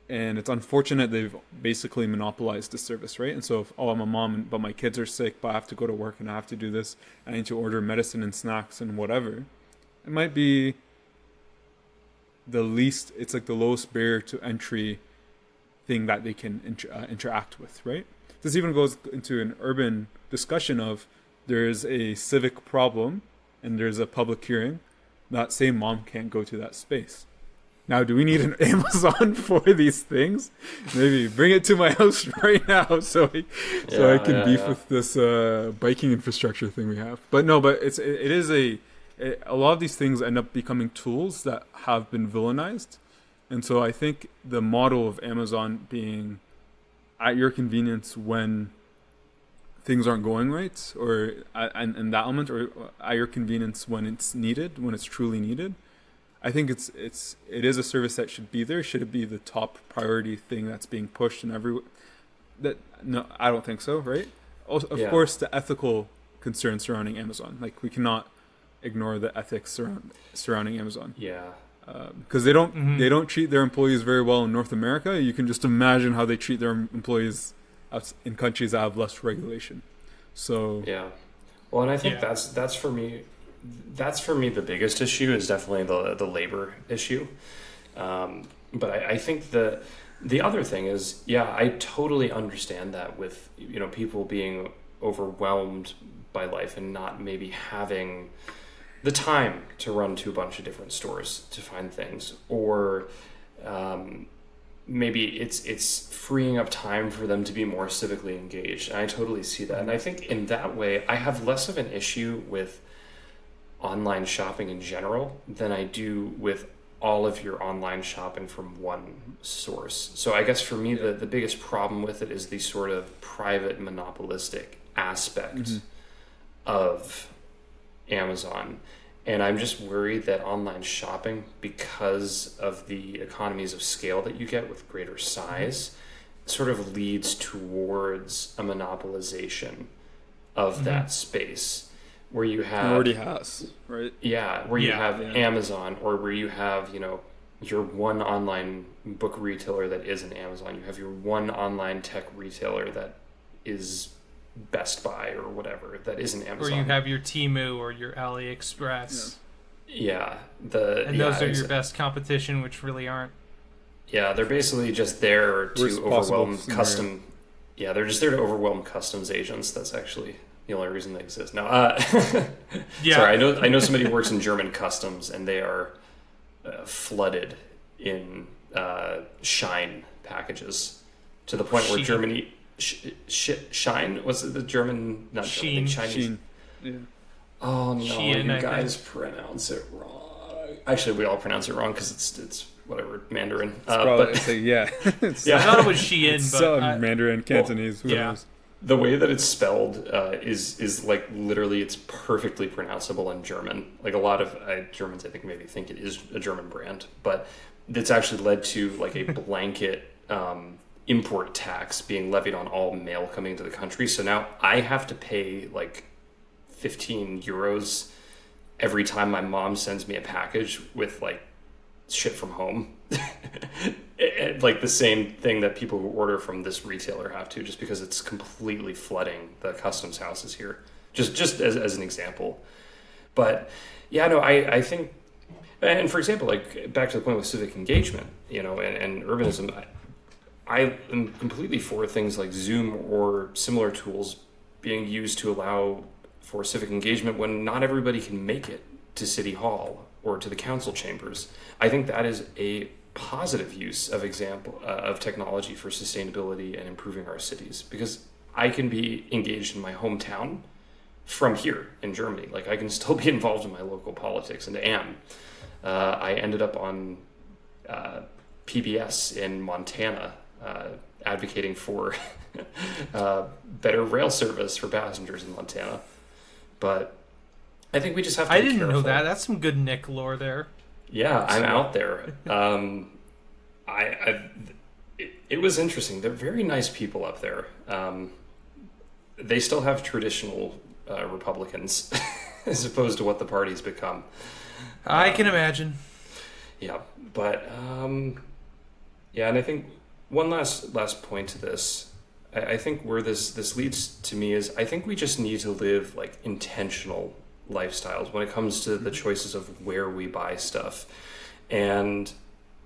And it's unfortunate they've basically monopolized the service, right? And so if, I'm a mom, but my kids are sick, but I have to go to work and I have to do this, I need to order medicine and snacks and whatever. It might be it's like the lowest barrier to entry thing that they can interact with, right? This even goes into an urban discussion of there's a civic problem and there's a public hearing. That same mom can't go to that space. Now, do we need an Amazon for these things? Maybe bring it to my house right now so I can beef with this biking infrastructure thing we have. But no, but a lot of these things end up becoming tools that have been villainized. And so I think the model of Amazon being at your convenience when things aren't going right, or and that element, or at your convenience when it's needed, when it's truly needed. I think it is a service that should be there. Should it be the top priority thing that's being pushed in no, I don't think so, right? Also, of course, the ethical concerns surrounding Amazon. Like, we cannot ignore the ethics surrounding Amazon. Yeah. Because they don't treat their employees very well in North America. You can just imagine how they treat their employees in countries that have less regulation. So yeah. Well, and I think that's for me. That's for me the biggest issue is definitely the labor issue. But I think the other thing is, I totally understand that with people being overwhelmed by life and not maybe having the time to run to a bunch of different stores to find things, or maybe it's freeing up time for them to be more civically engaged. And I totally see that. And I think in that way, I have less of an issue with online shopping in general than I do with all of your online shopping from one source. So I guess for me, the biggest problem with it is the sort of private monopolistic aspect of Amazon. And I'm just worried that online shopping, because of the economies of scale that you get with greater size, sort of leads towards a monopolization of that space. Where you have... It already has, right? Yeah, where you have Amazon, or where you have, your one online book retailer that isn't Amazon. You have your one online tech retailer that is Best Buy or whatever, that isn't Amazon. Or you have your Temu or your AliExpress. Yeah. Those are your best competition, which really aren't. Yeah, they're basically just there to overwhelm custom... Yeah, they're just there to overwhelm customs agents. That's actually... the only reason they exist. No, sorry, I know somebody who works in German customs, and they are flooded in Shine packages to the point where Germany Shine was it the German not German, Chinese. Sheen. Yeah. Oh no, Shein, you guys pronounce it wrong. Actually, we all pronounce it wrong because it's whatever Mandarin. It's probably, I thought it was Shein, but Mandarin, Cantonese. Who knows? The way that it's spelled is like literally it's perfectly pronounceable in German. Like a lot of Germans, I think maybe think it is a German brand, but it's actually led to like a blanket import tax being levied on all mail coming into the country. So now I have to pay like 15 euros every time my mom sends me a package with like shit from home. Like the same thing that people who order from this retailer have to, just because it's completely flooding the customs houses here, just as an example. But I think, and for example, like back to the point with civic engagement, and urbanism, I am completely for things like Zoom or similar tools being used to allow for civic engagement when not everybody can make it to City Hall or to the council chambers. I think that is a positive use of technology for sustainability and improving our cities, because I can be engaged in my hometown from here in Germany. Like, I can still be involved in my local politics, and am. I ended up on PBS in Montana, advocating for better rail service for passengers in Montana. But I think we just have to be didn't careful. know that. That's some good Nick lore there. Yeah, I'm out there. It was interesting. They're very nice people up there. They still have traditional Republicans as opposed to what the party's become. I can imagine. Yeah, but yeah, and I think one last point to this. I think where this leads to me is, I think we just need to live like intentional lifestyles when it comes to the choices of where we buy stuff and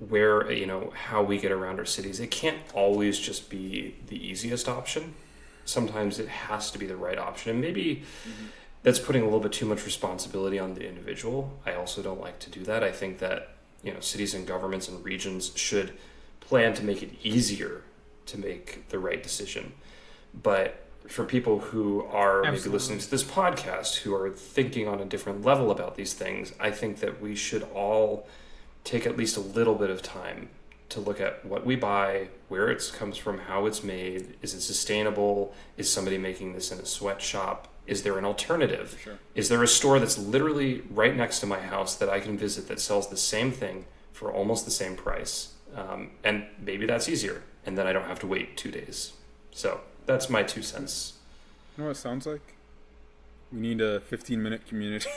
where, how we get around our cities. It can't always just be the easiest option. Sometimes it has to be the right option, and maybe that's putting a little bit too much responsibility on the individual. I also don't like to do that. I think that cities and governments and regions should plan to make it easier to make the right decision. But for people who are maybe listening to this podcast, who are thinking on a different level about these things, I think that we should all take at least a little bit of time to look at what we buy, where it comes from, how it's made. Is it sustainable? Is somebody making this in a sweatshop? Is there an alternative? Sure. Is there a store that's literally right next to my house that I can visit that sells the same thing for almost the same price? And maybe that's easier, and then I don't have to wait 2 days. So that's my 2 cents. You know what it sounds like? We need a 15-minute community.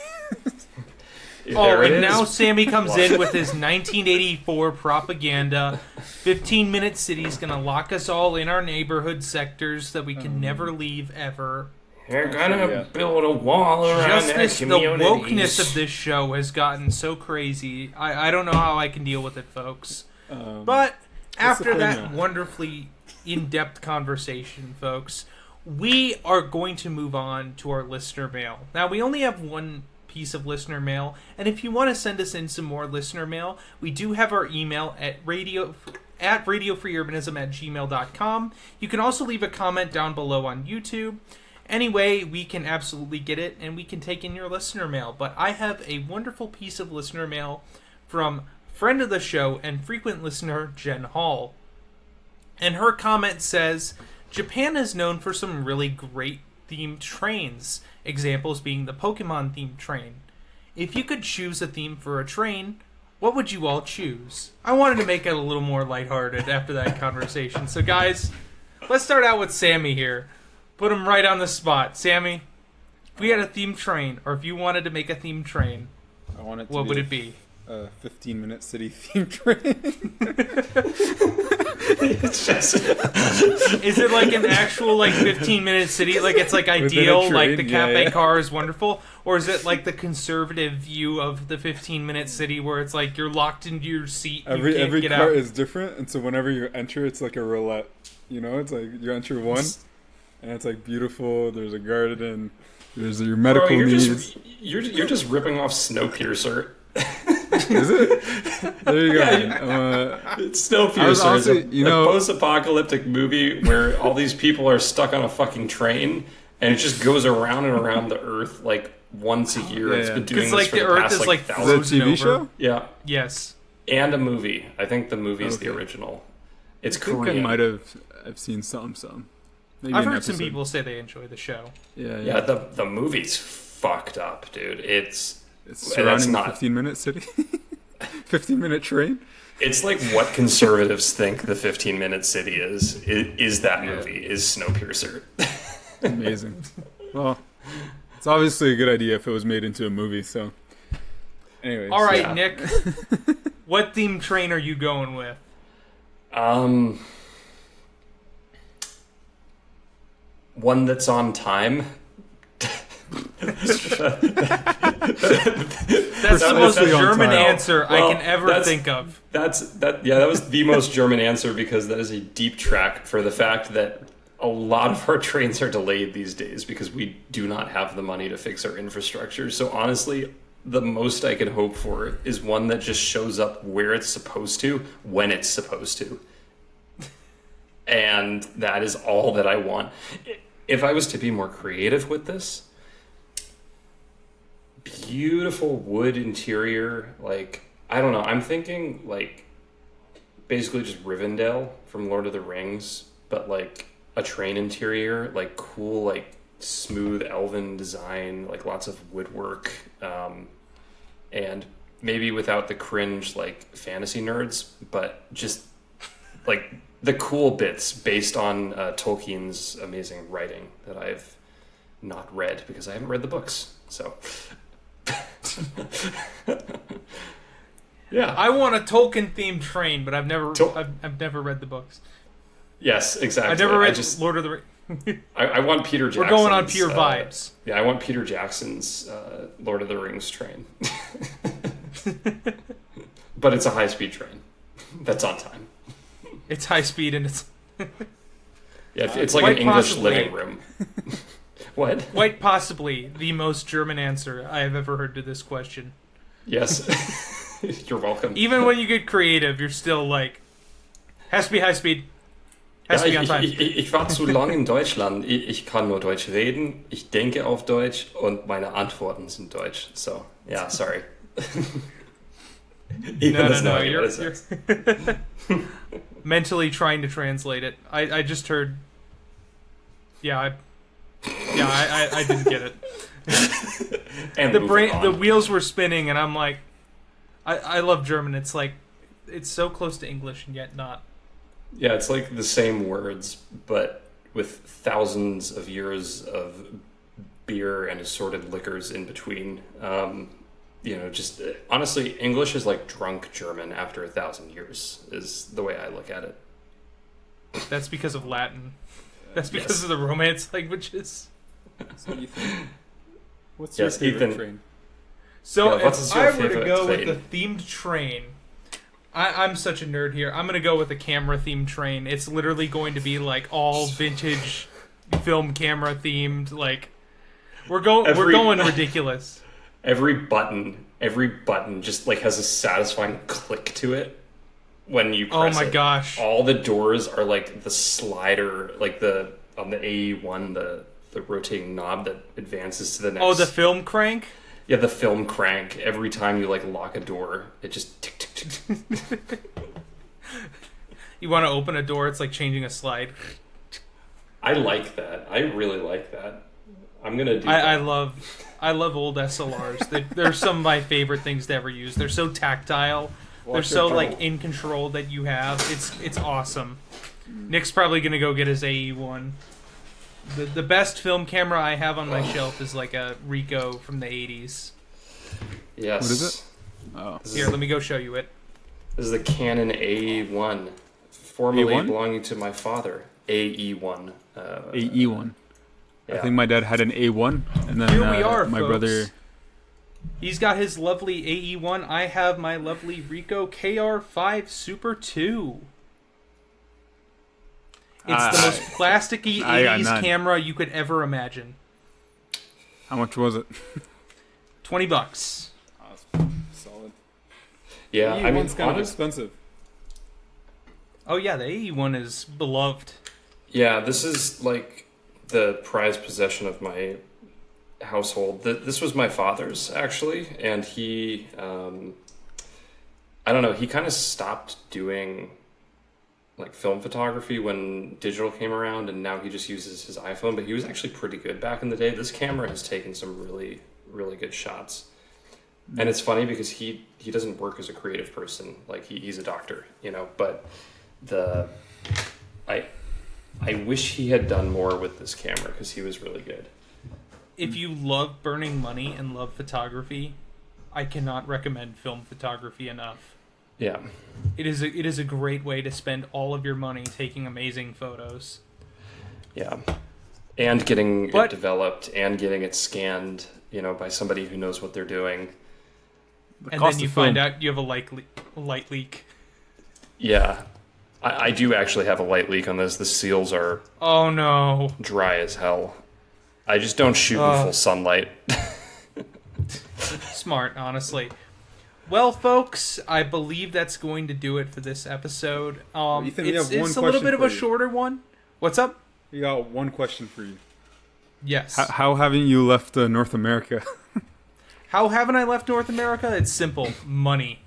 Now Sammy comes in with his 1984 propaganda. 15-minute city's gonna lock us all in our neighborhood sectors that we can never leave ever. You're gonna build a wall around that community. The wokeness of this show has gotten so crazy. I don't know how I can deal with it, folks. But after that wonderfully in-depth conversation, folks, we are going to move on to our listener mail. Now, we only have one piece of listener mail, and if you want to send us in some more listener mail, we do have our email at radiofreeurbanism@gmail.com. You can also leave a comment down below on YouTube. Anyway, we can absolutely get it, and we can take in your listener mail. But I have a wonderful piece of listener mail from friend of the show and frequent listener Jen Hall. And her comment says, Japan is known for some really great themed trains, examples being the Pokemon themed train. If you could choose a theme for a train, what would you all choose? I wanted to make it a little more lighthearted after that conversation. So guys, let's start out with Sammy here. Put him right on the spot. Sammy, if we had a themed train, or if you wanted to make a themed train, what would it be? A 15-minute city themed train. Is it like an actual 15-minute city? Like it's like ideal, train, like the cafe car is wonderful? Or is it like the conservative view of the 15-minute city where it's like you're locked into your seat, Every get car out? is different, and so whenever you enter, it's like a roulette. It's like you enter one, and it's like beautiful. There's a garden. There's your medical needs. You're just ripping off Snowpiercer. Is it? There you go. It's Snowpiercer. It's a post-apocalyptic movie where all these people are stuck on a fucking train, and it just goes around and around the Earth like once a year. It's been doing this for the past is thousands. Is it a TV show? Yeah. Yes. And a movie. I think the movie is the original. It's Korean. I might have. I've seen some. Maybe I've heard some people say they enjoy the show. Yeah. The movie's fucked up, dude. It's surrounding a 15-minute city. 15-minute train. It's like what conservatives think the 15-minute city is that movie, is Snowpiercer. Amazing. Well, it's obviously a good idea if it was made into a movie, so. Anyways. All right, Nick. What themed train are you going with? One that's on time. That's the most German answer I can ever think of. That was the most German answer, because that is a deep track for the fact that a lot of our trains are delayed these days because we do not have the money to fix our infrastructure. So honestly, the most I could hope for is one that just shows up where it's supposed to, when it's supposed to. And that is all that I want. If I was to be more creative with this, beautiful wood interior, like, I don't know, I'm thinking like basically just Rivendell from Lord of the Rings, but like a train interior, like cool, like smooth elven design, like lots of woodwork, and maybe without the cringe like fantasy nerds, but just like the cool bits based on Tolkien's amazing writing that I've not read because I haven't read the books. So yeah, I want a Tolkien-themed train, but I've never read the books. Yes, exactly. I've never read Lord of the Rings. I want Peter Jackson's... We're going on pure vibes. Yeah, I want Peter Jackson's Lord of the Rings train. But it's a high-speed train. That's on time. It's high-speed and it's... Yeah, it's like an English living room. What? Quite possibly the most German answer I have ever heard to this question. Yes. You're welcome. Even when you get creative, you're still like, has to be high-speed. Has to be on time. Ich war zu lang in Deutschland. Ich kann nur Deutsch reden, ich denke auf Deutsch und meine Antworten sind Deutsch. So, yeah, sorry. No, you're mentally trying to translate it. I just heard... I didn't get it. And the wheels were spinning, and I'm like, I love German. It's like, it's so close to English and yet not. Yeah, it's like the same words, but with thousands of years of beer and assorted liquors in between. Just honestly, English is like drunk German after 1,000 years, is the way I look at it. That's because of Latin. That's because of the Romance languages. So Ethan, what's your favorite train? So if I were to go with the themed train, I'm such a nerd here. I'm going to go with a camera-themed train. It's literally going to be like all vintage film camera themed. Like we're going ridiculous. Every button just like has a satisfying click to it when you press it. Oh my gosh. All the doors are like the slider, like on the AE1, the rotating knob that advances to the next. Oh, the film crank? Yeah, the film crank. Every time you like lock a door, it just tick tick tick. You want to open a door, it's like changing a slide. I like that. I really like that. I'm gonna do that. I love old SLRs. They're some of my favorite things to ever use. They're so tactile. They're so like in control that you have. It's awesome. Nick's probably gonna go get his AE1. The best film camera I have on my shelf is like a Ricoh from the 80s. Yes. What is it? Oh. Let me go show you it. This is the Canon AE1, formerly A1? belonging to my father. AE1. AE1. Yeah. I think my dad had an A1, and then Here we are, my folks. brother. He's got his lovely AE1. I have my lovely Ricoh KR5 Super 2. It's the most plasticky 80s camera you could ever imagine. How much was it? $20. Solid. Yeah, I mean, it's kind of expensive. Oh yeah, the AE1 is beloved. Yeah, this is like the prized possession of my household. This was my father's, actually, and he, I don't know, he kind of stopped doing like film photography when digital came around, and now he just uses his iPhone, but he was actually pretty good back in the day. This camera has taken some really, really good shots. And it's funny because he doesn't work as a creative person. Like he's a doctor, but I wish he had done more with this camera because he was really good. If you love burning money and love photography, I cannot recommend film photography enough. Yeah. It is a great way to spend all of your money taking amazing photos. Yeah. And getting it developed and getting it scanned, by somebody who knows what they're doing. And then you find out you have a light leak. Yeah. I do actually have a light leak on this. The seals are Oh no. dry as hell. I just don't shoot in full sunlight. Smart, honestly. Well, folks, I believe that's going to do it for this episode. Ethan, we have one it's a little question bit of for a you. shorter one. What's up? We got one question for you. Yes. How haven't you left North America? How haven't I left North America? It's simple. Money.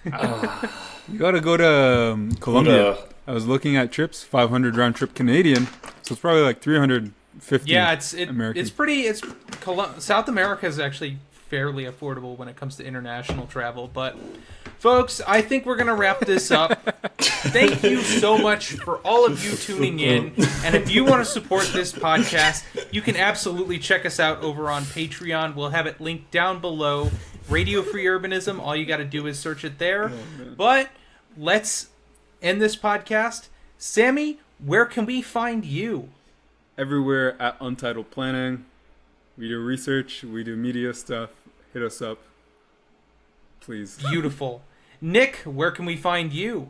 You gotta go to Colombia. I was looking at trips, 500 round trip Canadian, so it's probably like 350. Yeah, American. it's pretty. South America is actually fairly affordable when it comes to international travel. But, folks, I think we're gonna wrap this up. Thank you so much for all of you tuning in. And if you want to support this podcast, you can absolutely check us out over on Patreon. We'll have it linked down below. Radio Free Urbanism. All you got to do is search it there. But let's end this podcast. Sammy, where can we find you? Everywhere at Untitled Planning. We do research, we do media stuff. Hit us up, please. Beautiful. Nick, where can we find you?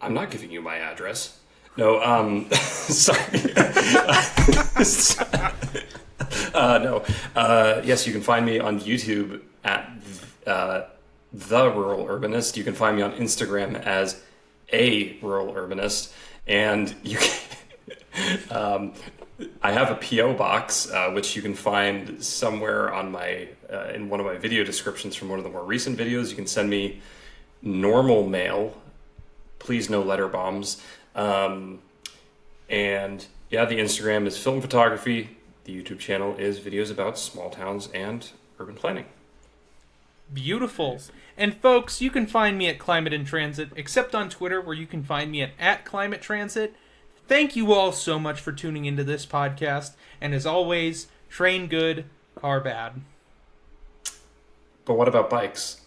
I'm not giving you my address. No, sorry. No. Yes, you can find me on YouTube at The Rural Urbanist. You can find me on Instagram as A Rural Urbanist. And you can, I have a P.O. box, which you can find somewhere on my in one of my video descriptions from one of the more recent videos. You can send me normal mail. Please no letter bombs. And yeah, the Instagram is film photography. The YouTube channel is videos about small towns and urban planning. Beautiful. And folks, you can find me at Climate in Transit, except on Twitter, where you can find me at Climate Transit. Thank you all so much for tuning into this podcast. And as always, train good, car bad. But what about bikes?